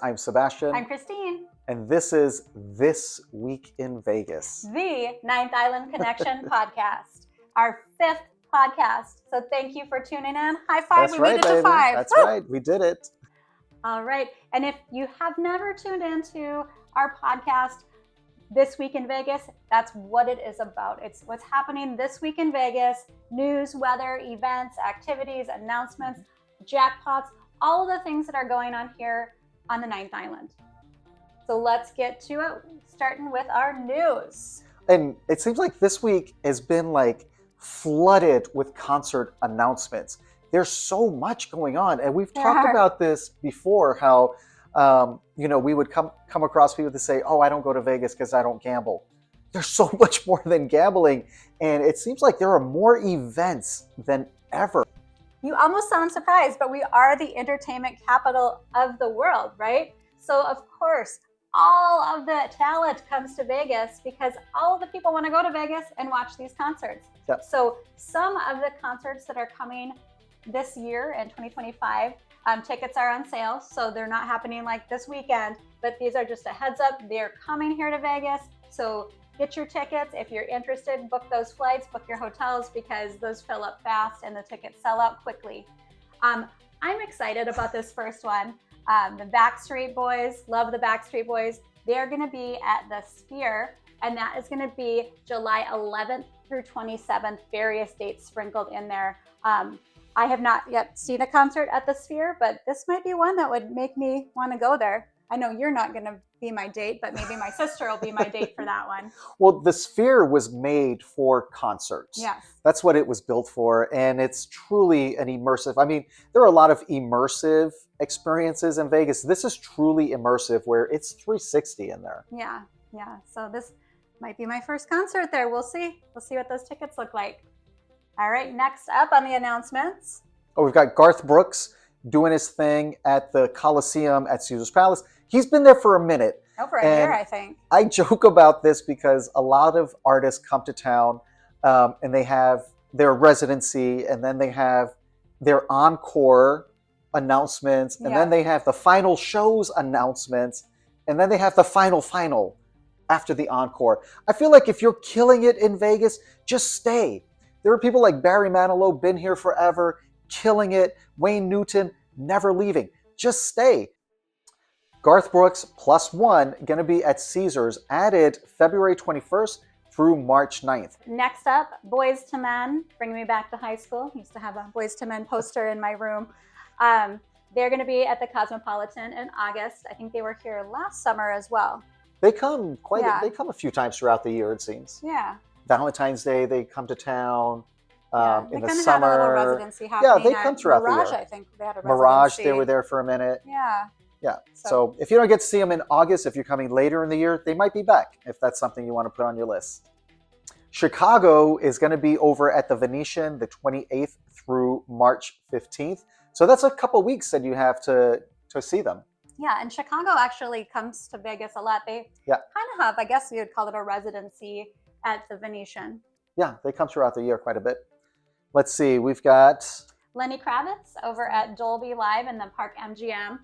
I'm Sebastian. I'm Kristine. And this is This Week in Vegas, The Ninth Island Connection podcast, our 5th podcast. So thank you for tuning in. High five. That's We right, made it to baby. 5. That's Woo! right. We did it. All right. And if you have never tuned into our podcast, This Week in Vegas, that's what it is about. It's what's happening this week in Vegas: news, weather, events, activities, announcements, jackpots, all of the things that are going on here on the Ninth Island. So let's get to it, starting with our news. And it seems like this week has been flooded with concert announcements. There's so much going on. And we've talked about this before, how we would come across people that say, oh, I don't go to Vegas because I don't gamble. There's so much more than gambling. And it seems like there are more events than ever. You almost sound surprised, but we are the entertainment capital of the world, right? So of course, all of the talent comes to Vegas because all of the people want to go to Vegas and watch these concerts. Yep. So some of the concerts that are coming this year in 2025, tickets are on sale. So they're not happening like this weekend, but these are just a heads up. They're coming here to Vegas. So get your tickets. If you're interested, book those flights, book your hotels, because those fill up fast and the tickets sell out quickly. I'm excited about this first one. The Backstreet Boys, love the Backstreet Boys. They're going to be at the Sphere, and that is going to be July 11th through 27th, various dates sprinkled in there. I have not yet seen a concert at the Sphere, but this might be one that would make me want to go there. I know you're not going to be my date, but maybe my sister will be my date for that one. Well, the Sphere was made for concerts. Yes. That's what it was built for. And it's truly an immersive. I mean, there are a lot of immersive experiences in Vegas. This is truly immersive, where it's 360 in there. Yeah. So this might be my first concert there. We'll see. We'll see what those tickets look like. All right. Next up on the announcements. Oh, we've got Garth Brooks doing his thing at the Coliseum at Caesar's Palace. He's been there for a minute. Over a year, I think. I joke about this because a lot of artists come to town and they have their residency, and then they have their encore announcements, and then they have the final shows announcements, and then they have the final after the encore. I feel like if you're killing it in Vegas, just stay. There are people like Barry Manilow, been here forever, killing it. Wayne Newton, never leaving. Just stay. Garth Brooks +1, going to be at Caesars, added February 21st through March 9th. Next up, Boys to Men, bringing me back to high school. I used to have a Boys to Men poster in my room. They're going to be at the Cosmopolitan in August. I think they were here last summer as well. They come they come a few times throughout the year, it seems. Yeah. Valentine's Day, they come to town. In the summer. Have a little residency happening. Yeah, they come throughout Mirage, the year. I think they had a Mirage, residency. they were there for a minute. Yeah. So if you don't get to see them in August, if you're coming later in the year, they might be back if that's something you want to put on your list. Chicago is going to be over at the Venetian the 28th through March 15th. So that's a couple weeks that you have to see them. Yeah, and Chicago actually comes to Vegas a lot. They kind of have, I guess you'd call it a residency at the Venetian. Yeah, they come throughout the year quite a bit. Let's see, we've got Lenny Kravitz over at Dolby Live in the Park MGM.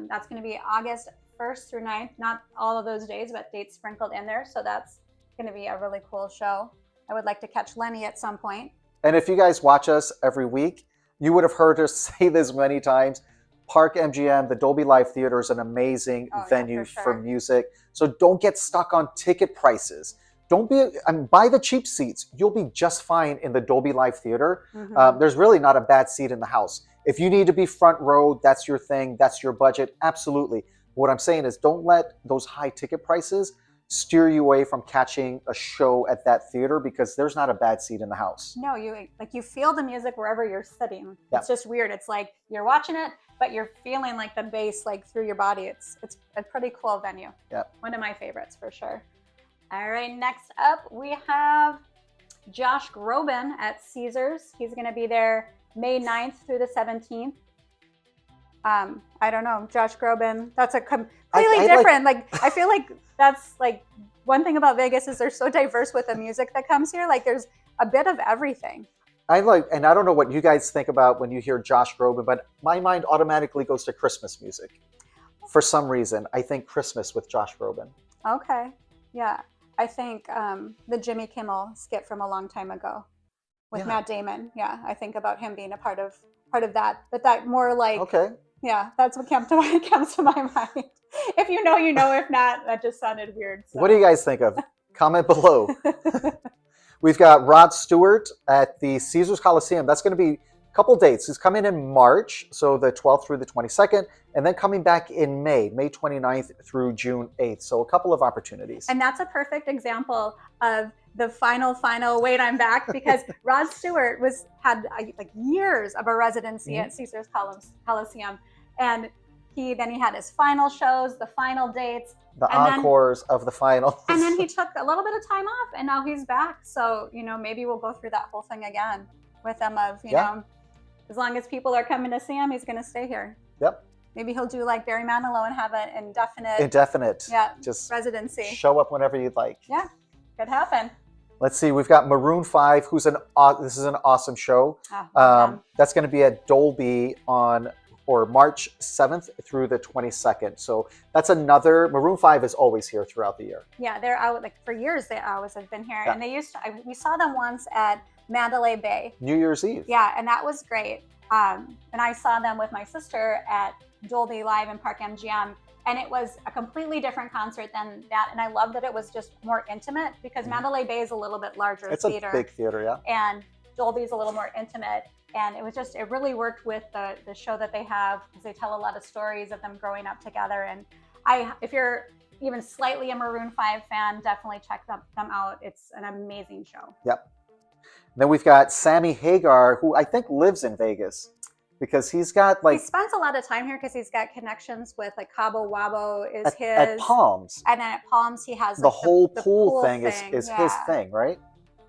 That's going to be August 1st through 9th. Not all of those days, but dates sprinkled in there. So that's going to be a really cool show. I would like to catch Lenny at some point. And if you guys watch us every week, you would have heard us say this many times. Park MGM, the Dolby Live Theater, is an amazing venue for music. So don't get stuck on ticket prices. Buy the cheap seats. You'll be just fine in the Dolby Live Theater. There's really not a bad seat in the house. If you need to be front row, that's your thing, that's your budget, absolutely. What I'm saying is, don't let those high ticket prices steer you away from catching a show at that theater, because there's not a bad seat in the house. No, you feel the music wherever you're sitting. It's just weird. It's like you're watching it, but you're feeling like the bass through your body. It's a pretty cool venue. One of my favorites for sure. All right, next up we have Josh Groban at Caesars. He's going to be there May 9th through the 17th. I don't know, Josh Groban, that's a completely different, I feel like that's one thing about Vegas is they're so diverse with the music that comes here. There's a bit of everything. And I don't know what you guys think about when you hear Josh Groban, but my mind automatically goes to Christmas music. for some reason. I think Christmas with Josh Groban. Okay. Yeah. I think the Jimmy Kimmel skit from a long time ago with Matt Damon. Yeah. I think about him being a part of that. But that more like, Okay. yeah, that's what comes to my mind. If you know, you know. If not, that just sounded weird. So. What do you guys think of? Comment below. We've got Rod Stewart at the Caesars Coliseum. That's going to be a couple dates. He's coming in March, so the 12th through the 22nd, and then coming back in May 29th through June 8th. So a couple of opportunities. And that's a perfect example of the final, wait, I'm back, because Rod Stewart had like years of a residency at Caesars Coliseum. And he had his final shows, the final dates. The encores of the finals. And then he took a little bit of time off, and now he's back. So, maybe we'll go through that whole thing again with him of, you know, as long as people are coming to see him, he's going to stay here. Yep. Maybe he'll do like Barry Manilow and have an indefinite just residency. Show up whenever you'd like. Yeah, could happen. Let's see. We've got Maroon 5, this is an awesome show. That's going to be at Dolby on March 7th through the 22nd. So that's another. Maroon 5 is always here throughout the year. Yeah, they're out for years. They always have been here, and we saw them once at Mandalay Bay. New Year's Eve. Yeah, and that was great. And I saw them with my sister at Dolby Live in Park MGM, and it was a completely different concert than that. And I love that it was just more intimate, because Mandalay Bay is a little bit larger theater. It's a big theater, yeah. And Dolby's a little more intimate. And it really worked with the show that they have, because they tell a lot of stories of them growing up together. And if you're even slightly a Maroon 5 fan, definitely check them out. It's an amazing show. Yep. Then we've got Sammy Hagar, who I think lives in Vegas, because he's got he spends a lot of time here because he's got connections with Cabo Wabo is his. At Palms. And then at Palms he has the whole pool thing is his thing, right?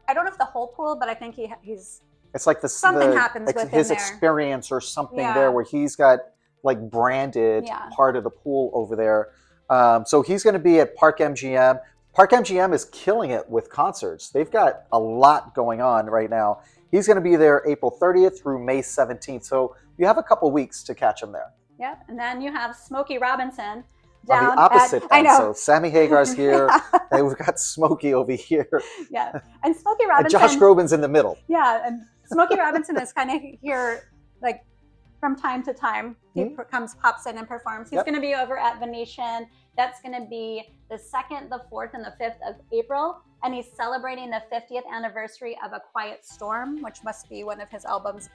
I don't know if the whole pool, but I think he's. It's like something happens with his him experience or something there where he's got branded part of the pool over there. So he's going to be at Park MGM. Park MGM is killing it with concerts. They've got a lot going on right now. He's going to be there April 30th through May 17th. So you have a couple weeks to catch him there. Yep. And then you have Smokey Robinson. On the opposite end. So Sammy Hagar's here, and we've got Smokey over here. Yeah. And Smokey Robinson. And Josh Groban's in the middle. Yeah. And Smokey Robinson is kind of here from time to time. He pops in and performs. He's going to be over at Venetian. That's going to be the 2nd, the 4th, and the 5th of April. And he's celebrating the 50th anniversary of A Quiet Storm, which must be one of his albums.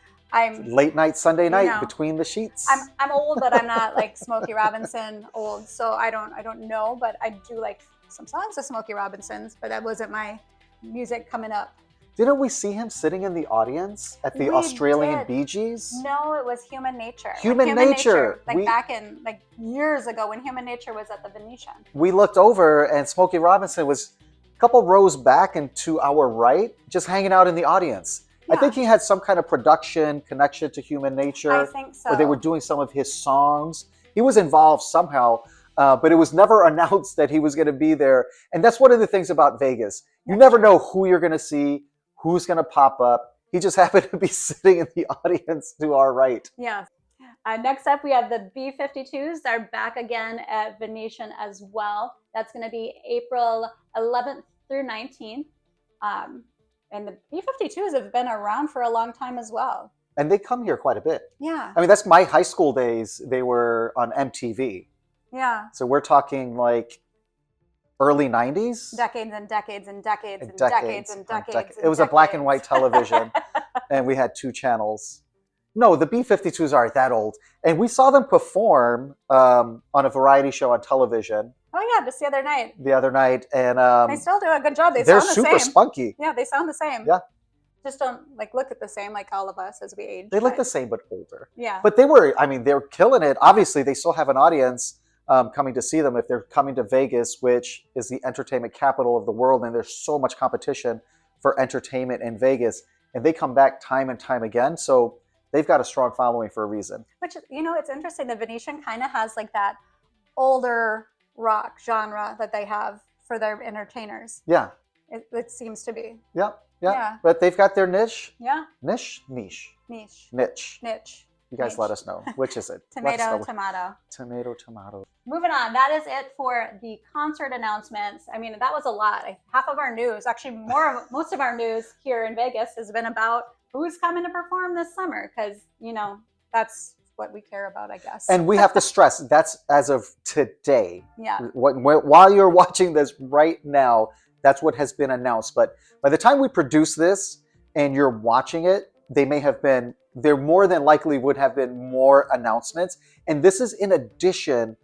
Late night, Sunday night, Between the Sheets. I'm old, but I'm not like Smokey Robinson old. So I don't know, but I do like some songs of Smokey Robinson's, but that wasn't my music coming up. Didn't we see him sitting in the audience at the Australian Bee Gees? No, it was Human Nature. Human Nature. Back in years ago when Human Nature was at the Venetian. We looked over and Smokey Robinson was a couple rows back and to our right, just hanging out in the audience. Yeah. I think he had some kind of production connection to Human Nature. I think so. Or they were doing some of his songs. He was involved somehow, but it was never announced that he was going to be there. And that's one of the things about Vegas. You never know who you're going to see, who's going to pop up. He just happened to be sitting in the audience to our right. Yeah. Next up, we have the B-52s. They're back again at Venetian as well. That's going to be April 11th through 19th. And the B-52s have been around for a long time as well. And they come here quite a bit. Yeah. I mean, that's my high school days. They were on MTV. Yeah. So we're talking early 90s? Decades and decades and decades and decades and decades. It was a black and white television, and we had 2 channels. No, the B-52s aren't that old. And we saw them perform on a variety show on television. Oh, yeah, just the other night. And they still do a good job. They're sound the same. They're super spunky. Yeah, they sound the same. Yeah. Just don't look at the same like all of us as we age. They look the same, but older. Yeah. But they're killing it. Obviously, they still have an audience coming to see them if they're coming to Vegas, which is the entertainment capital of the world. And there's so much competition for entertainment in Vegas. And they come back time and time again. So they've got a strong following for a reason. Which, it's interesting. The Venetian kind of has that older rock genre that they have for their entertainers. Yeah. It seems to be. Yeah. But they've got their niche. Yeah. Niche. You guys let us know. Which is it? Tomato, tomato. Tomato, tomato. Moving on. That is it for the concert announcements. I mean, that was a lot. Half of our news, actually most of our news here in Vegas has been about who's coming to perform this summer because, you know, that's what we care about, I guess. And we have to stress that's as of today. Yeah. While you're watching this right now, that's what has been announced. But by the time we produce this and you're watching it, there more than likely would have been more announcements. And this is in addition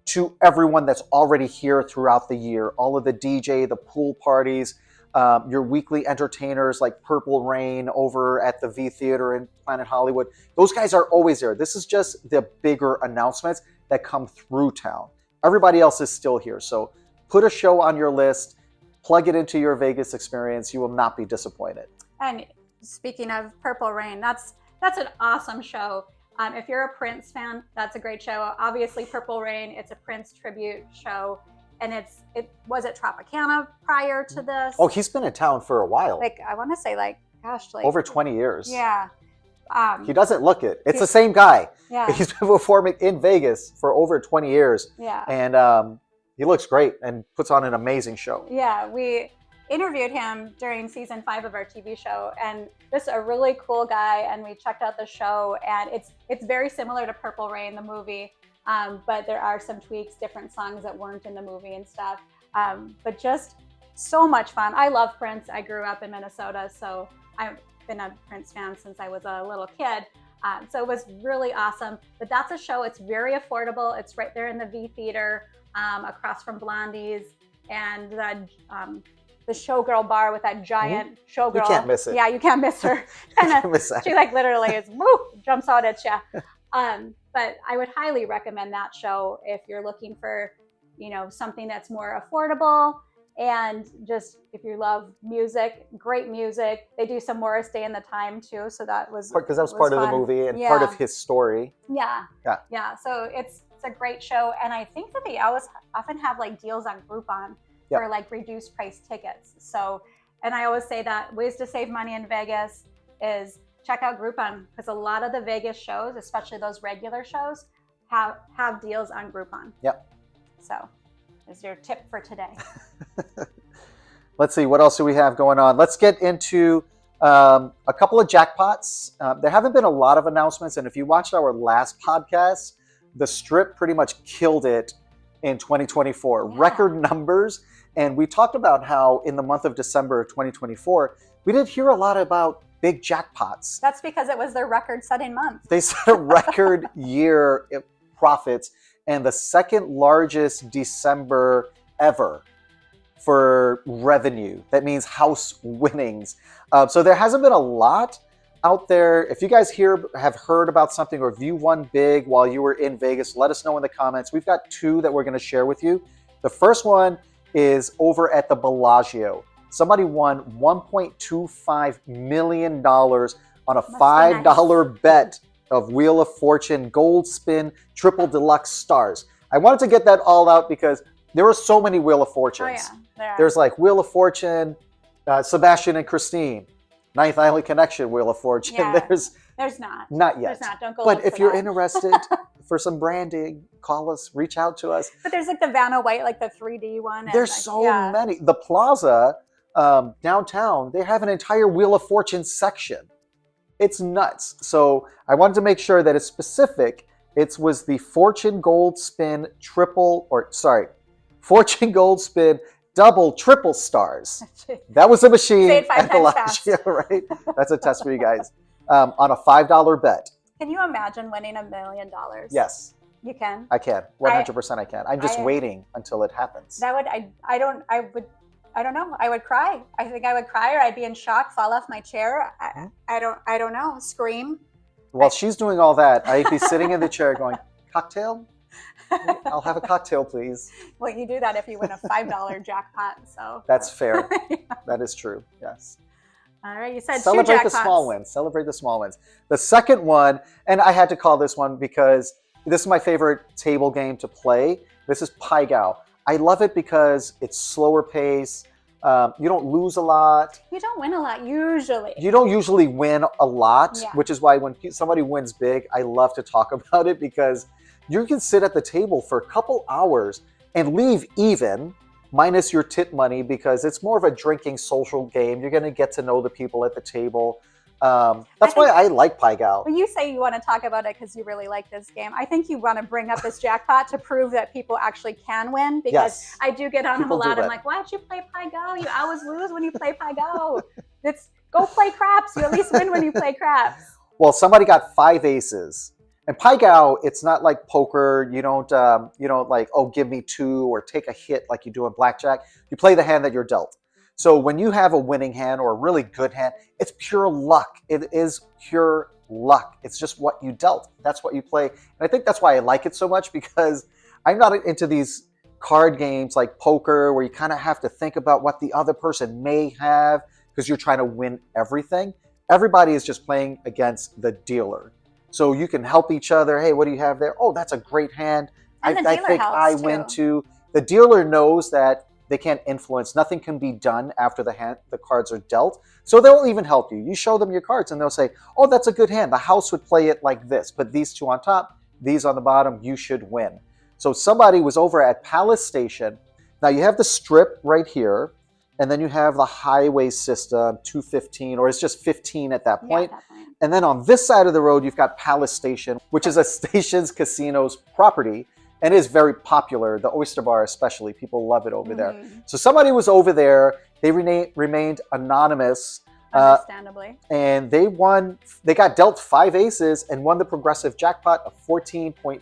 to everyone that's already here throughout the year. All of the DJ, the pool parties, your weekly entertainers like Purple Rain over at the V Theater in Planet Hollywood. Those guys are always there. This is just the bigger announcements that come through town. Everybody else is still here. So put a show on your list, plug it into your Vegas experience. You will not be disappointed. And speaking of Purple Rain, that's an awesome show. If you're a Prince fan, that's a great show. Obviously, Purple Rain, it's a Prince tribute show. And it was at Tropicana prior to this. Oh, he's been in town for a while. Like, I want to say over 20 years. Yeah. He doesn't look it. It's the same guy. Yeah. He's been performing in Vegas for over 20 years. Yeah. And he looks great and puts on an amazing show. Yeah. We interviewed him during season 5 of our TV show, and just a really cool guy. And we checked out the show, and it's very similar to Purple Rain, the movie. But there are some tweaks, different songs that weren't in the movie and stuff. But just so much fun. I love Prince. I grew up in Minnesota, so I've been a Prince fan since I was a little kid. So it was really awesome. But that's a show. It's very affordable. It's right there in the V Theater, across from Blondie's, and the Showgirl bar with that giant showgirl. You can't miss it. Yeah, you can't miss her. She like literally is jumps out at you. But I would highly recommend that show if you're looking for, you know, something that's more affordable, and just if you love music, great music. They do some Morris Day and the Time too, so that was because that was part fun. of the movie and part of his story. Yeah. So it's a great show, and I think that they often have like deals on Groupon for like reduced price tickets. So, and I always say that ways to save money in Vegas is check out Groupon, because a lot of the Vegas shows, especially those regular shows, have deals on Groupon. Yep. So, is your tip for today. Let's see, what else do we have going on? Let's get into a couple of jackpots. There haven't been a lot of announcements, and if you watched our last podcast, the Strip pretty much killed it in 2024. Yeah. Record numbers, and we talked about how in the month of December of 2024, we didn't hear a lot about big jackpots. That's because it was their record-setting month. They set a record year profits and the second largest December ever for revenue. That means house winnings. So there hasn't been a lot out there. If you guys have heard about something, or if you won big while you were in Vegas, let us know in the comments. We've got 2 that we're going to share with you. The first one is over at the Bellagio. Somebody won $1.25 million on a $5 bet of Wheel of Fortune Gold Spin Triple Deluxe Stars. I wanted to get that all out because there were so many Wheel of Fortunes. Oh, yeah. There's like Wheel of Fortune, Sebastian and Kristine, Ninth Island Connection Wheel of Fortune. Yeah. There's not. Not yet. There's not. Don't go. But if you're interested for some branding, call us, reach out to us. But there's like the Vanna White, like the 3D one. There's so many. The Plaza downtown, they have an entire Wheel of Fortune section. It's nuts. So I wanted to make sure that it's specific. It was the Fortune Gold Spin Fortune Gold Spin Double Triple Stars. That was a machine at Bellagio, right? That's a test for you guys. On a $5 bet. Can you imagine winning $1 million? Yes. You can? I can. 100% I can. I'm just waiting until it happens. That would, I don't know. I would cry. I think I would cry, or I'd be in shock, fall off my chair. I don't know. Scream. While she's doing all that, I'd be sitting in the chair going, cocktail? I'll have a cocktail, please. Well, you do that if you win a $5 jackpot. So that's fair. Yeah. That is true. Yes. All right. You said celebrate 2 jackpots. the small wins. Celebrate the small wins. The second one, and I had to call this one because this is my favorite table game to play. This is Pai Gow. I love it because it's slower pace. You don't lose a lot. You don't win a lot usually. You don't usually win a lot, Yeah. which is why when somebody wins big, I love to talk about it, because you can sit at the table for a couple hours and leave even, minus your tip money, because it's more of a drinking social game. You're going to get to know the people at the table. That's why I like Pai Gow. When you say you want to talk about it because you really like this game, I think you want to bring up this jackpot to prove that people actually can win. Because Yes. I do get on him a People do lot. I'm that. like, why don't you play Pai Gow? You always lose when you play Pai Gow. Go play craps. You at least win when you play craps. Well, somebody got 5 aces. And Pai Gow, it's not like poker. You don't like, oh, give me 2 or take a hit like you do in blackjack. You play the hand that you're dealt. So when you have a winning hand or a really good hand, it's pure luck. It is pure luck. It's just what you dealt. That's what you play. And I think that's why I like it so much, because I'm not into these card games like poker where you kind of have to think about what the other person may have because you're trying to win everything. Everybody is just playing against the dealer. So you can help each other. Hey, what do you have there? Oh, that's a great hand. And the I dealer think helps I too. win too. The dealer knows that they can't influence. Nothing can be done after the cards are dealt. So they'll even help you. You show them your cards and they'll say, oh, that's a good hand. The house would play it like this. Put these 2 on top, these on the bottom. You should win. So somebody was over at Palace Station. Now you have the strip right here. And then you have the highway system, 215, or it's just 15 at that point. Yeah, at that point. And then on this side of the road, you've got Palace Station, which is a Stations Casinos property. And it is very popular, the Oyster Bar especially. People love it over there. So somebody was over there. They remained anonymous. Understandably. And they won. They got dealt 5 aces and won the progressive jackpot of $14,500,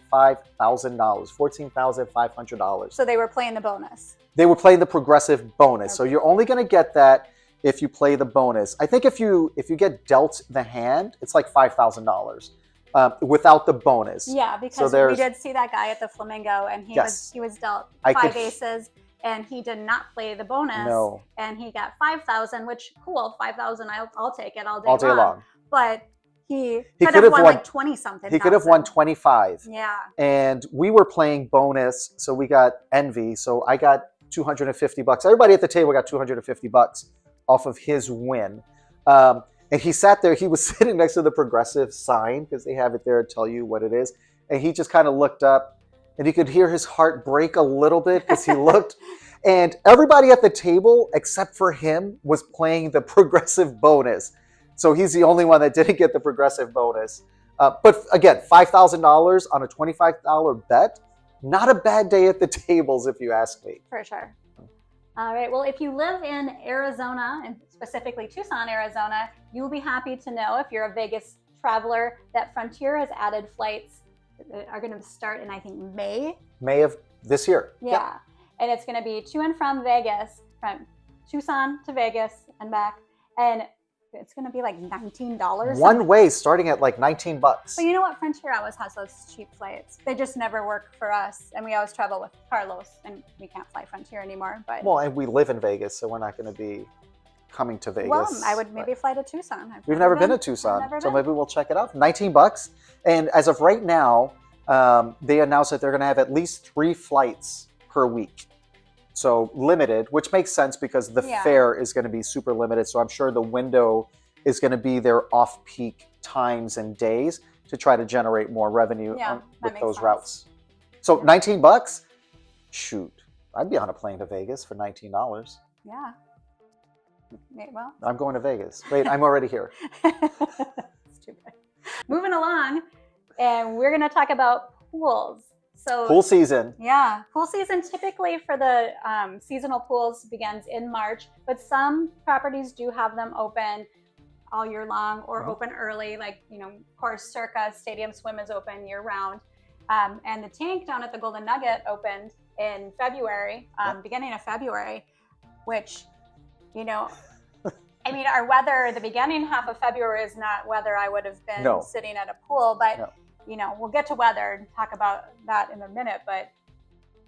$14,500. So they were playing the bonus. They were playing the progressive bonus. Okay. So you're only going to get that if you play the bonus. I think if you get dealt the hand, it's like $5,000. Without the bonus. Yeah, because we did see that guy at the Flamingo, and he was dealt 5 aces, and he did not play the bonus. No. And he got 5,000, which cool, 5,000. I'll take it all day long. But he could have have won like 20 something. He could have won 25. Yeah. And we were playing bonus, so we got envy. So I got $250. Everybody at the table got $250 off of his win. And he sat there, he was sitting next to the progressive sign because they have it there to tell you what it is. And he just kind of looked up and you could hear his heart break a little bit because he looked. And everybody at the table, except for him, was playing the progressive bonus. So he's the only one that didn't get the progressive bonus. But again, $5,000 on a $25 bet, not a bad day at the tables if you ask me. For sure. All right. Well, if you live in Arizona, and specifically Tucson, Arizona, you'll be happy to know, if you're a Vegas traveler, that Frontier has added flights that are going to start in, I think, May. May of this year. Yeah. Yep. And it's going to be to and from Vegas, from Tucson to Vegas and back. And it's going to be like $19. One way, starting at like $19. But you know what? Frontier always has those cheap flights. They just never work for us. And we always travel with Carlos, and we can't fly Frontier anymore. But well, and we live in Vegas, so we're not going to be coming to Vegas. Well, I would maybe fly to Tucson. We've never been to Tucson, so maybe we'll check it out. $19. And as of right now, they announced that they're going to have at least 3 flights per week. So limited, which makes sense because the fare is going to be super limited. So I'm sure the window is going to be their off-peak times and days to try to generate more revenue with those routes. So $19? Shoot, I'd be on a plane to Vegas for $19. Yeah. Well, I'm going to Vegas. Wait, I'm already here. Stupid. Moving along, and we're going to talk about pools. So pool season. Yeah, pool season typically for the seasonal pools begins in March, but some properties do have them open all year long or open early. Like, of course, Circa Stadium Swim is open year round. And the tank down at the Golden Nugget opened in February, beginning of February, which, I mean, our weather, the beginning half of February is not weather I would have been sitting at a pool, but we'll get to weather and talk about that in a minute, but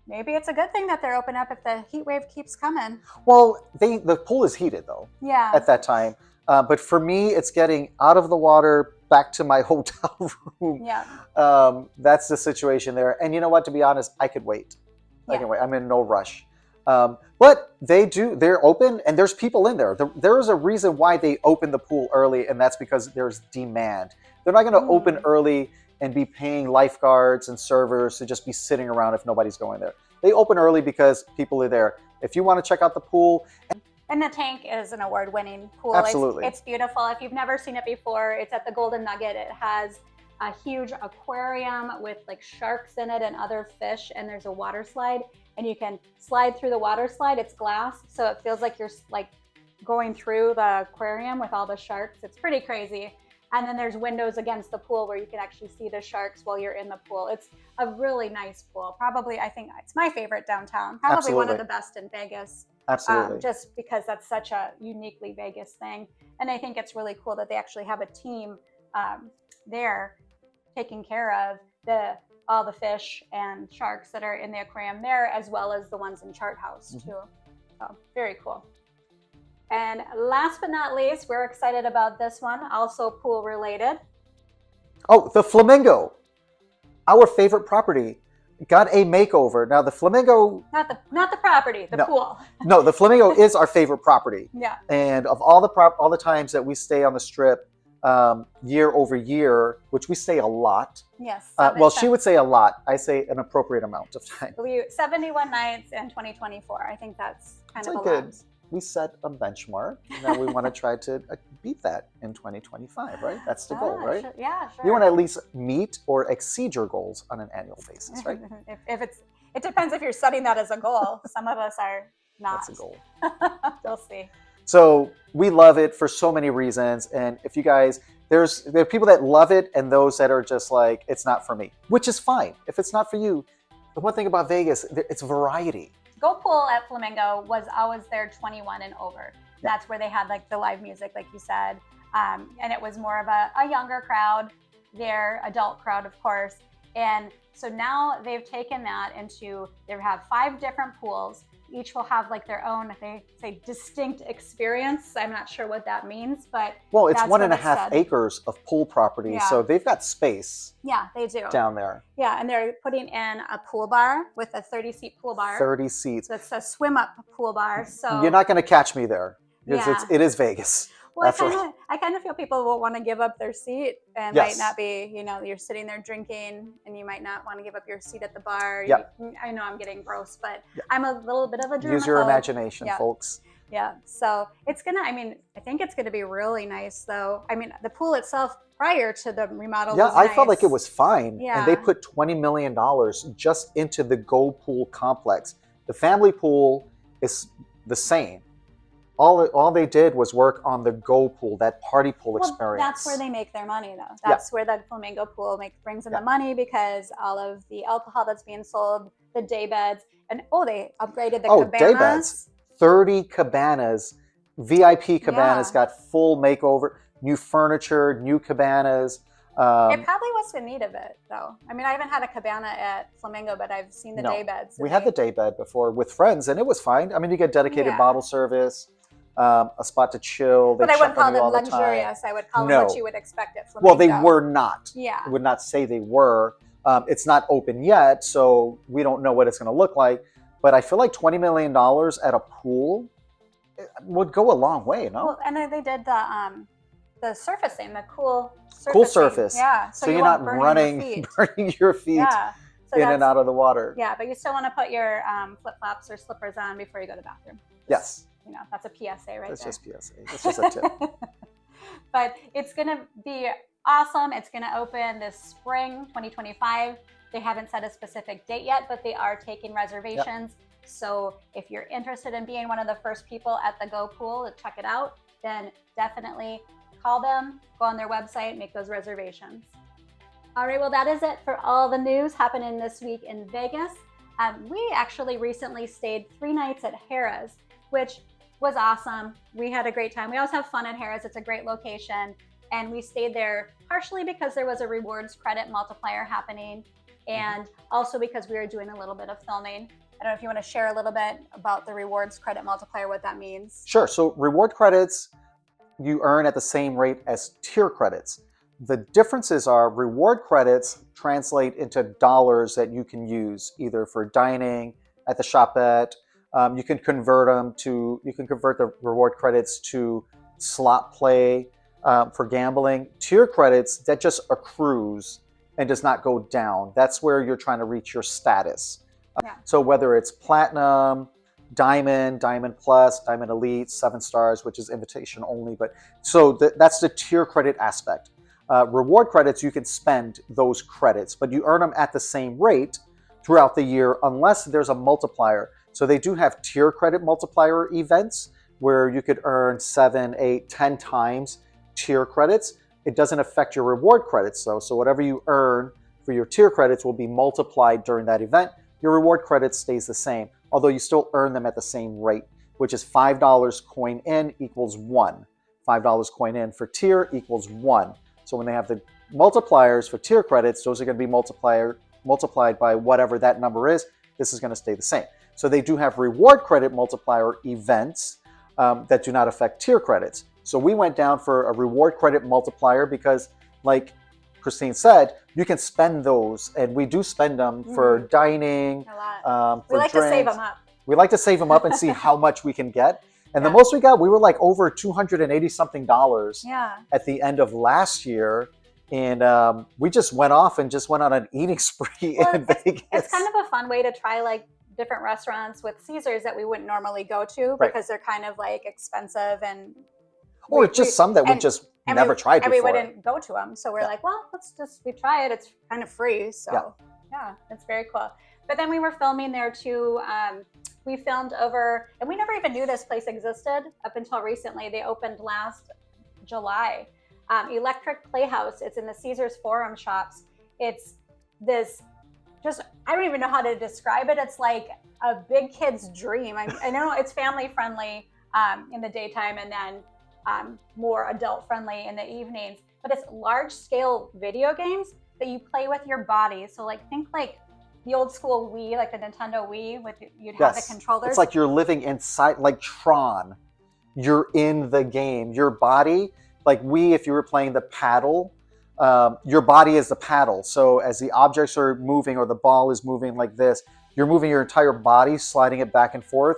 maybe it's a good thing that they're open up if the heat wave keeps coming. Well, the pool is heated though. Yeah. At that time. But for me, it's getting out of the water back to my hotel room. Yeah. That's the situation there. And you know what, to be honest, I could wait. I can wait. I'm in no rush. But they're open and there's people in there. There is a reason why they open the pool early, and that's because there's demand. They're not going to open early and be paying lifeguards and servers to just be sitting around if nobody's going there. They open early because people are there. If you want to check out the pool. And the tank is an award-winning pool. Absolutely. It's beautiful. If you've never seen it before, it's at the Golden Nugget. It has a huge aquarium with like sharks in it and other fish, and there's a water slide, and you can slide through the water slide. It's glass, so it feels like you're like going through the aquarium with all the sharks. It's pretty crazy. And then there's windows against the pool where you can actually see the sharks while you're in the pool. It's a really nice pool. Probably, I think it's my favorite downtown. Probably Absolutely. one of the best in Vegas. Absolutely. Just because that's such a uniquely Vegas thing. And I think it's really cool that they actually have a team there taking care of all the fish and sharks that are in the aquarium there, as well as the ones in Chart House too. So very cool. And last but not least, we're excited about this one, also pool related. Oh, the Flamingo, our favorite property, got a makeover. Now the Flamingo, not the property, the pool. No, the Flamingo is our favorite property. Yeah. And of all the times that we stay on the Strip, year over year, which we say a lot. Yes. Well, she would say a lot. I say an appropriate amount of time. 71 nights in 2024. I think that's kind of a good. lot. We set a benchmark. Now we want to try to beat that in 2025, right? That's the goal, right? Sure. Yeah, sure. You want to at least meet or exceed your goals on an annual basis, right? It depends if you're setting that as a goal. Some of us are not. That's a goal. We'll see. So we love it for so many reasons. And if you guys, there are people that love it and those that are just like, it's not for me, which is fine. If it's not for you, the one thing about Vegas, it's variety. Go Pool at Flamingo was always there 21 and over. That's where they had like the live music, like you said. And it was more of a younger crowd, their adult crowd, of course. And so now they've taken that into, they have 5 different pools. Each will have like their own, they say, distinct experience. I'm not sure what that means, but well, it's 1.5 acres of pool property, Yeah. so they've got space. Yeah, they do. Down there. Yeah, and they're putting in a pool bar with a 30-seat pool bar. 30 seats. So it's a swim-up pool bar. So you're not going to catch me there because Yeah. it is Vegas. Well, I kind of feel people will want to give up their seat and Yes. might not be, you're sitting there drinking and you might not want to give up your seat at the bar. Yep. I know I'm getting gross, but Yep. I'm a little bit of a germaphobe. Use your imagination, Yeah. folks. Yeah. So it's going to, I think it's going to be really nice though. I mean, the pool itself prior to the remodel Yeah, was I nice. felt like it was fine. Yeah. And they put $20 million just into the Go Pool complex. The family pool is the same. All they did was work on the Go Pool, that party pool experience. That's where they make their money, though. That's where the Flamingo pool brings in the money, because all of the alcohol that's being sold, the day beds, and they upgraded the cabanas. Day beds. 30 cabanas, VIP cabanas got full makeover, new furniture, new cabanas. It probably was in need of it, though. I mean, I haven't had a cabana at Flamingo, but I've seen the day beds. We had the day bed before with friends, and it was fine. I mean, you get dedicated bottle service. A spot to chill. But I wouldn't call them luxurious. I would call them what you would expect at Flamingo. Well, they were not. Yeah. I would not say they were. It's not open yet, so we don't know what it's going to look like. But I feel like $20 million at a pool would go a long way, no? Well, and then they did the surfacing, the cool surface. Yeah. So you're not burning your feet in and out of the water. Yeah, but you still want to put your flip-flops or slippers on before you go to the bathroom. Yes. That's a PSA right That's there. just PSA. That's just a tip. But it's going to be awesome. It's going to open this spring 2025. They haven't set a specific date yet, but they are taking reservations. Yep. So if you're interested in being one of the first people at the Go Pool to check it out, then definitely call them, go on their website, make those reservations. All right, well, that is it for all the news happening this week in Vegas. We actually recently stayed 3 nights at Harrah's, which was awesome. We had a great time. We always have fun at Harrah's. It's a great location. And we stayed there partially because there was a rewards credit multiplier happening, and also because we were doing a little bit of filming. I don't know if you want to share a little bit about the rewards credit multiplier, what that means. Sure. So reward credits you earn at the same rate as tier credits. The differences are reward credits translate into dollars that you can use either for dining at the shop at, You can convert the reward credits to slot play for gambling. Tier credits, that just accrues and does not go down. That's where you're trying to reach your status. Yeah. So whether it's platinum, diamond, diamond plus, diamond elite, 7 stars, which is invitation only. But so that's the tier credit aspect. Reward credits, you can spend those credits, but you earn them at the same rate throughout the year unless there's a multiplier. So they do have tier credit multiplier events where you could earn 7, 8, 10 times tier credits. It doesn't affect your reward credits though. So whatever you earn for your tier credits will be multiplied during that event. Your reward credit stays the same, although you still earn them at the same rate, which is $5 coin in equals 1. $5 coin in for tier equals 1. So when they have the multipliers for tier credits, those are going to be multiplied by whatever that number is. This is going to stay the same. So they do have reward credit multiplier events that do not affect tier credits. So we went down for a reward credit multiplier because, like Kristine said, you can spend those, and we do spend them for dining. A lot. We like to save them up. We like to save them up and see how much we can get. And the most we got, we were like over $280 something at the end of last year. And we just went off and just went on an eating spree in Vegas. It's kind of a fun way to try like different restaurants with Caesars that we wouldn't normally go to because they're kind of like expensive and or just some that we just never tried before. And we wouldn't go to them. So we're like, well, we try it. It's kind of free. So yeah, it's very cool. But then we were filming there too. We filmed over, and we never even knew this place existed up until recently. They opened last July. Electric Playhouse. It's in the Caesars Forum shops. It's this, I don't even know how to describe it. It's like a big kid's dream. I know it's family friendly in the daytime and then more adult friendly in the evenings, but it's large scale video games that you play with your body. So like think like the old school Wii, like the Nintendo Wii, you'd have the controllers. It's like you're living inside, like Tron. You're in the game. Your body, like if you were playing the paddle, your body is the paddle. So as the objects are moving or the ball is moving like this, you're moving your entire body, sliding it back and forth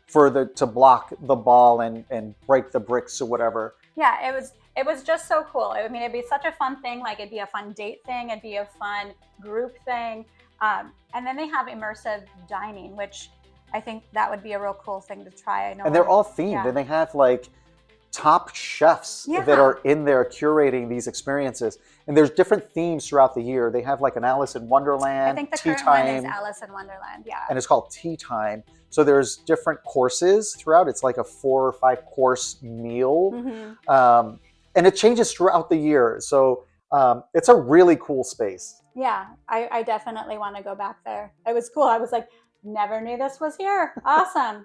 to block the ball and break the bricks or whatever. Yeah, it was just so cool. I mean, it'd be such a fun thing. Like it'd be a fun date thing. It'd be a fun group thing. And then they have immersive dining, which I think that would be a real cool thing to try. I know. And they're all themed, and they have like top chefs that are in there curating these experiences. And there's different themes throughout the year. They have like an Alice in Wonderland. I think the current one is Alice in Wonderland, and it's called Tea Time. So there's different courses throughout. It's like a 4 or 5 course meal. And it changes throughout the year. So it's a really cool space. Yeah, I definitely want to go back there. It was cool. I was like, never knew this was here. Awesome.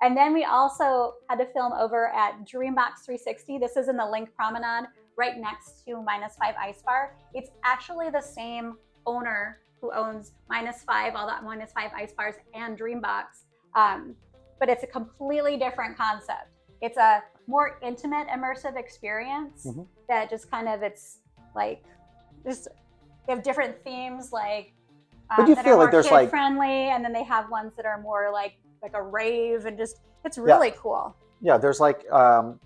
And then we also had to film over at Dreambox 360. This is in the Link Promenade, right next to -5 Ice Bar. It's actually the same owner who owns -5, all that -5 Ice Bars, and Dreambox. But it's a completely different concept. It's a more intimate, immersive experience that just kind of, it's like, just, they have different themes, like, but you that feel are like more there's kid friendly, and then they have ones that are more like a rave, and just, it's really cool. Yeah, there's like,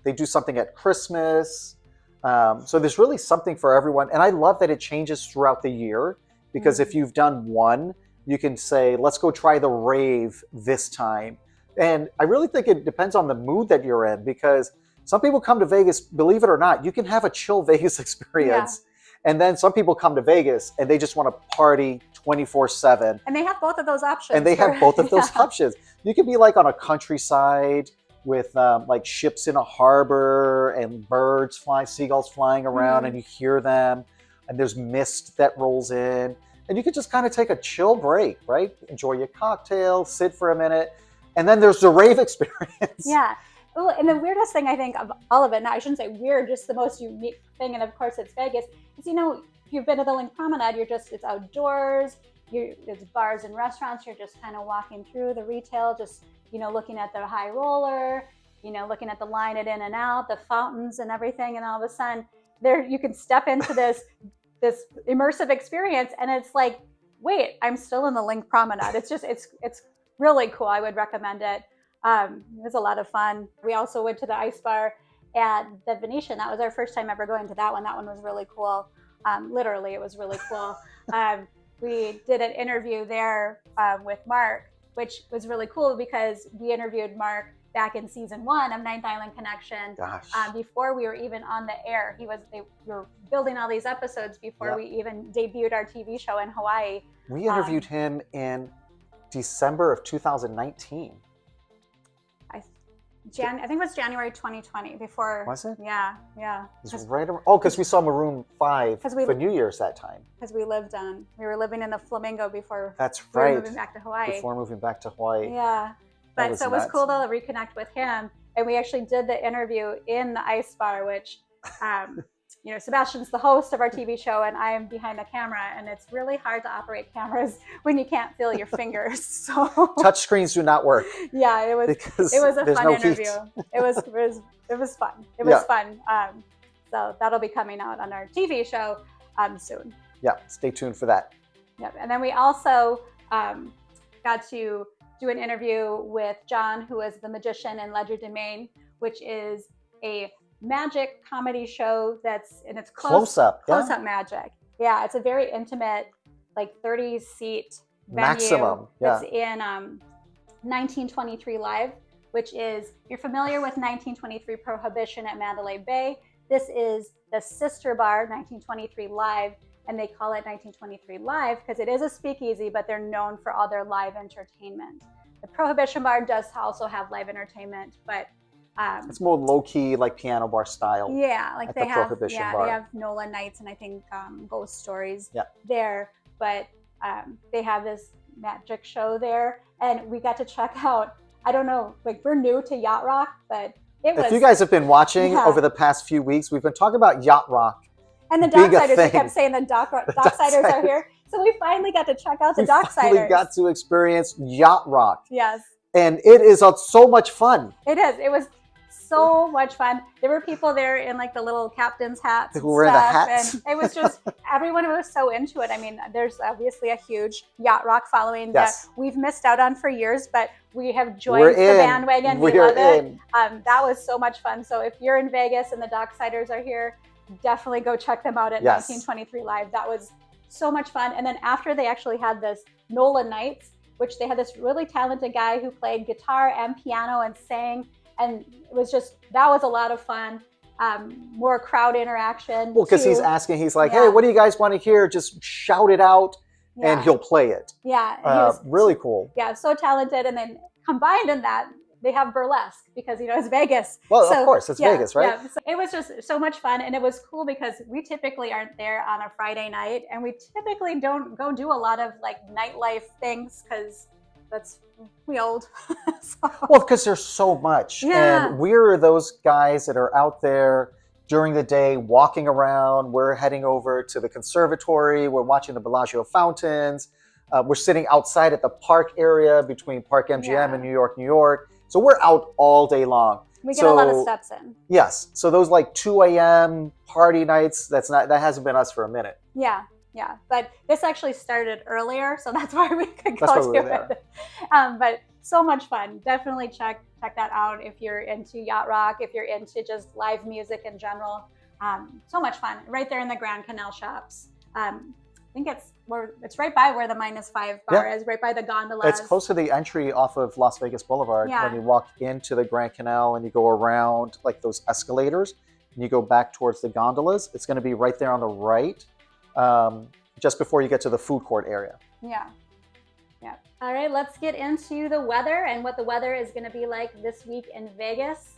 they do something at Christmas. So there's really something for everyone. And I love that it changes throughout the year, because if you've done one, you can say, let's go try the rave this time. And I really think it depends on the mood that you're in, because some people come to Vegas, believe it or not, you can have a chill Vegas experience. And then some people come to Vegas and they just want to party 24/7. And they have both of those options. And they have both of those options. You can be like on a countryside with like ships in a harbor and birds flying, seagulls flying around, and you hear them, and there's mist that rolls in. And you can just kind of take a chill break, right? Enjoy your cocktail, sit for a minute. And then there's the rave experience. Yeah. Ooh, and the weirdest thing I think of all of it, now I shouldn't say weird, just the most unique thing, and of course it's Vegas, is, you know, if you've been to the Link Promenade, it's outdoors, there's bars and restaurants, you're just kind of walking through the retail, just, you know, looking at the high roller, you know, looking at the line at In and Out, the fountains and everything, and all of a sudden there you can step into this immersive experience, and it's like, wait, I'm still in the Link Promenade. It's just, it's really cool. I would recommend it. It was a lot of fun. We also went to the ice bar at the Venetian. That was our first time ever going to that one. That one was really cool. Literally, it was really cool. We did an interview there with Mark, which was really cool because we interviewed Mark back in season 1 of Ninth Island Connection. Before we were even on the air. We were building all these episodes before we even debuted our TV show in Hawaii. We interviewed him in December of 2019. I think it was January 2020 before. Was it? Yeah. It was right around, because we saw Maroon 5 for New Year's that time. Because we were living in the Flamingo before. That's right. Moving back to Hawaii. Before moving back to Hawaii. Yeah. But so it was cool to reconnect with him. And we actually did the interview in the ice bar, which, Sebastian's the host of our TV show and I am behind the camera. And it's really hard to operate cameras when you can't feel your fingers. So touch screens do not work. Yeah, it was a fun interview. It was fun. It was fun. So that'll be coming out on our TV show soon. Yeah, stay tuned for that. Yep. And then we also got to do an interview with John, who is the magician in Legerdemain, which is a magic comedy show that's in its close-up magic. Yeah, it's a very intimate, like 30-seat venue. Maximum. Yeah. It's in 1923 Live, which is, you're familiar with 1923 Prohibition at Mandalay Bay. This is the sister bar, 1923 Live, and they call it 1923 Live because it is a speakeasy, but they're known for all their live entertainment. The Prohibition bar does also have live entertainment, but it's more low-key, like piano bar style. Yeah, like they have bar. They have Nola Nights and I think Ghost Stories there, but they have this magic show there, and we got to check out. I don't know, like we're new to Yacht Rock, but if you guys have been watching over the past few weeks, we've been talking about Yacht Rock. And the Docksiders, we kept saying the Docksiders are here. So we finally got to check out the Docksiders. We got to experience Yacht Rock. Yes. And it is so much fun. It is. It was so much fun. There were people there in like the little captain's hats who were in the hats. And it was just, everyone was so into it. I mean, there's obviously a huge Yacht Rock following that we've missed out on for years, but we have joined the bandwagon. We love it. That was so much fun. So if you're in Vegas and the Docksiders are here, definitely go check them out at 1923 Live. That was so much fun. And then after, they actually had this Nola Nights, which they had this really talented guy who played guitar and piano and sang. And it was that was a lot of fun. More crowd interaction. Well, because he's like, hey, what do you guys want to hear? Just shout it out and he'll play it. Yeah. Really cool. Yeah, so talented. And then combined in that, they have burlesque because, it's Vegas. Well, of course, it's Vegas, right? Yeah. So it was just so much fun. And it was cool because we typically aren't there on a Friday night. And we typically don't go do a lot of like nightlife things because we old. Well, because there's so much. Yeah. And we're those guys that are out there during the day walking around. We're heading over to the conservatory. We're watching the Bellagio fountains. We're sitting outside at the park area between Park MGM and New York. So we're out all day long. We get a lot of steps in. Yes. So those like 2 a.m. party nights, that hasn't been us for a minute. Yeah. But this actually started earlier, so that's why we could go to it. But so much fun. Definitely check that out if you're into Yacht Rock, if you're into just live music in general. So much fun. Right there in the Grand Canal Shops. I think it's right by where the -5 bar is, right by the gondolas. It's close to the entry off of Las Vegas Boulevard. When you walk into the Grand Canal and you go around like those escalators and you go back towards the gondolas, it's going to be right there on the right, just before you get to the food court area. Yeah. All right, let's get into the weather and what the weather is going to be like this week in Vegas.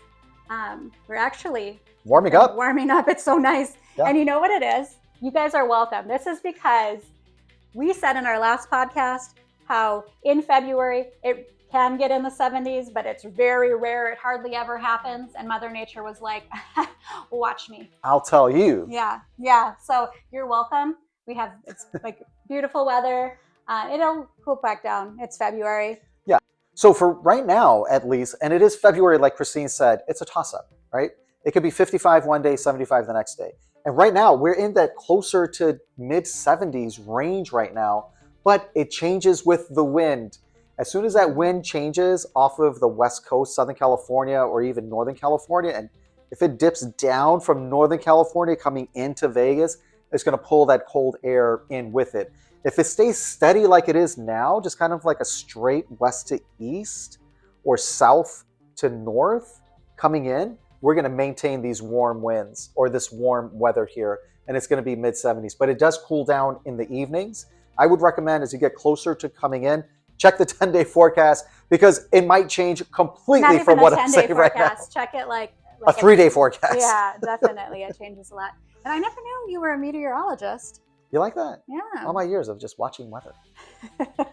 We're actually warming up. It's so nice. Yeah. And you know what it is? You guys are welcome. This is because we said in our last podcast how in February it can get in the 70s, but it's very rare. It hardly ever happens. And Mother Nature was like, watch me. I'll tell you. Yeah. So you're welcome. It's like beautiful weather. It'll cool back down. It's February. Yeah. So for right now, at least, and it is February, like Kristine said, it's a toss-up, right? It could be 55 one day, 75 the next day. And right now, we're in that closer to mid-70s range right now, but it changes with the wind. As soon as that wind changes off of the West Coast, Southern California, or even Northern California, and if it dips down from Northern California coming into Vegas, it's going to pull that cold air in with it. If it stays steady like it is now, just kind of like a straight west to east or south to north coming in, we're going to maintain these warm winds or this warm weather here, and it's going to be mid-70s. But it does cool down in the evenings. I would recommend as you get closer to coming in, check the 10-day forecast because it might change completely from what I'm saying right now. Check it like a 3-day forecast. Yeah, definitely. It changes a lot. And I never knew you were a meteorologist. You like that? Yeah. All my years of just watching weather. The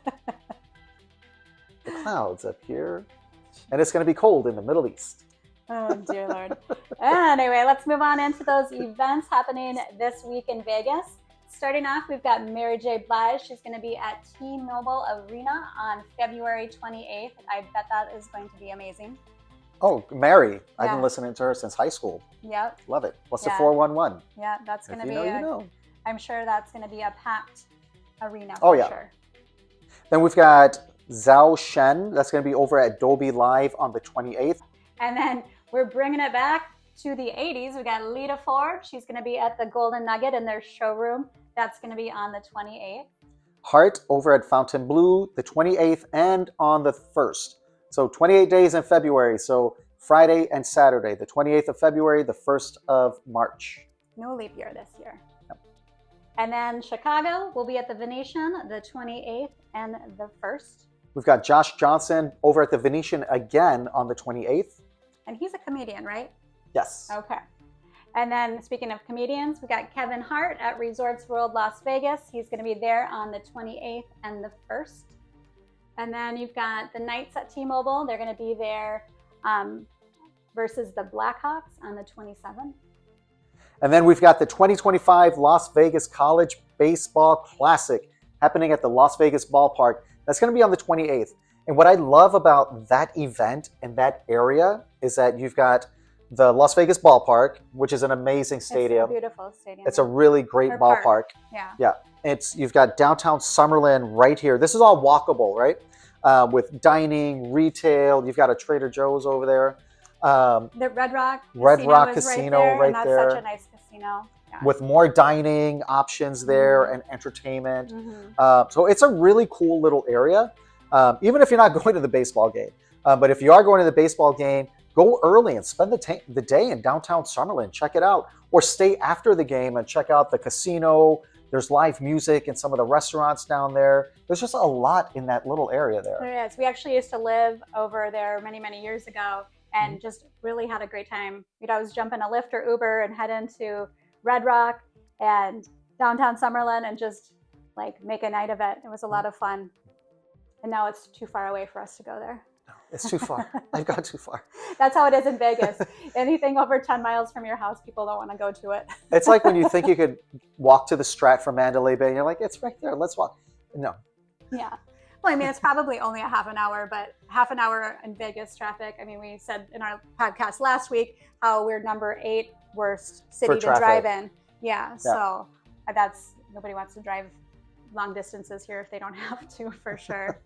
clouds up here. And it's going to be cold in the Middle East. Oh, dear Lord. Anyway, let's move on into those events happening this week in Vegas. Starting off, we've got Mary J. Blige. She's going to be at T-Mobile Arena on February 28th. I bet that is going to be amazing. Oh, Mary. Yeah. I've been listening to her since high school. Yep. Love it. What's the 411? Yeah, that's going to be you know. I'm sure that's going to be a packed arena Oh, for yeah. sure. Then we've got Zhao Shen. That's going to be over at Dolby Live on the 28th. And then we're bringing it back to the 80s. We got Lita Ford. She's going to be at the Golden Nugget in their showroom. That's going to be on the 28th. Heart over at Fontainebleau, the 28th and on the 1st. So 28 days in February. So Friday and Saturday, the 28th of February, the 1st of March. No leap year this year. Yep. And then Chicago will be at the Venetian, the 28th and the 1st. We've got Josh Johnson over at the Venetian again on the 28th. And he's a comedian, right? Yes. Okay. And then speaking of comedians, we got Kevin Hart at Resorts World Las Vegas. He's going to be there on the 28th and the 1st. And then you've got the Knights at T-Mobile. They're going to be there versus the Blackhawks on the 27th. And then we've got the 2025 Las Vegas College Baseball Classic happening at the Las Vegas Ballpark. That's going to be on the 28th. And what I love about that event in that area is that you've got the Las Vegas Ballpark, which is an amazing stadium. It's a beautiful stadium. It's a really great ballpark. Yeah. Yeah. You've got downtown Summerlin right here. This is all walkable, right? With dining, retail. You've got a Trader Joe's over there. The Red Rock Casino right and there. That's such a nice casino. Yeah. With more dining options there and entertainment. Mm-hmm. So it's a really cool little area, even if you're not going to the baseball game. But if you are going to the baseball game, go early and spend the day in downtown Summerlin. Check it out. Or stay after the game and check out the casino. There's live music in some of the restaurants down there. There's just a lot in that little area there. There is. We actually used to live over there many, many years ago and just really had a great time. We'd always jump in a Lyft or Uber and head into Red Rock and downtown Summerlin and just like make a night of it. It was a lot of fun. And now it's too far away for us to go there. It's too far. I've gone too far. That's how it is in Vegas. Anything over 10 miles from your house, people don't want to go to it. It's like when you think you could walk to the Strat from Mandalay Bay and you're like, it's right there. Let's walk. No. Yeah. Well, I mean, it's probably only a half an hour, but half an hour in Vegas traffic. I mean, we said in our podcast last week how we're number 8 worst city to drive in. Yeah. So that's, nobody wants to drive long distances here if they don't have to, for sure.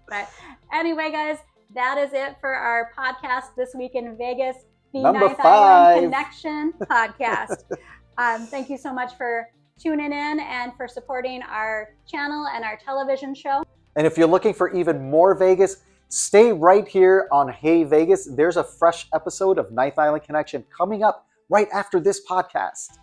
But anyway, guys, that is it for our podcast this week in Vegas, the Ninth Island Connection podcast. Thank you so much for tuning in and for supporting our channel and our television show. And if you're looking for even more Vegas, stay right here on Hey Vegas. There's a fresh episode of Ninth Island Connection coming up right after this podcast.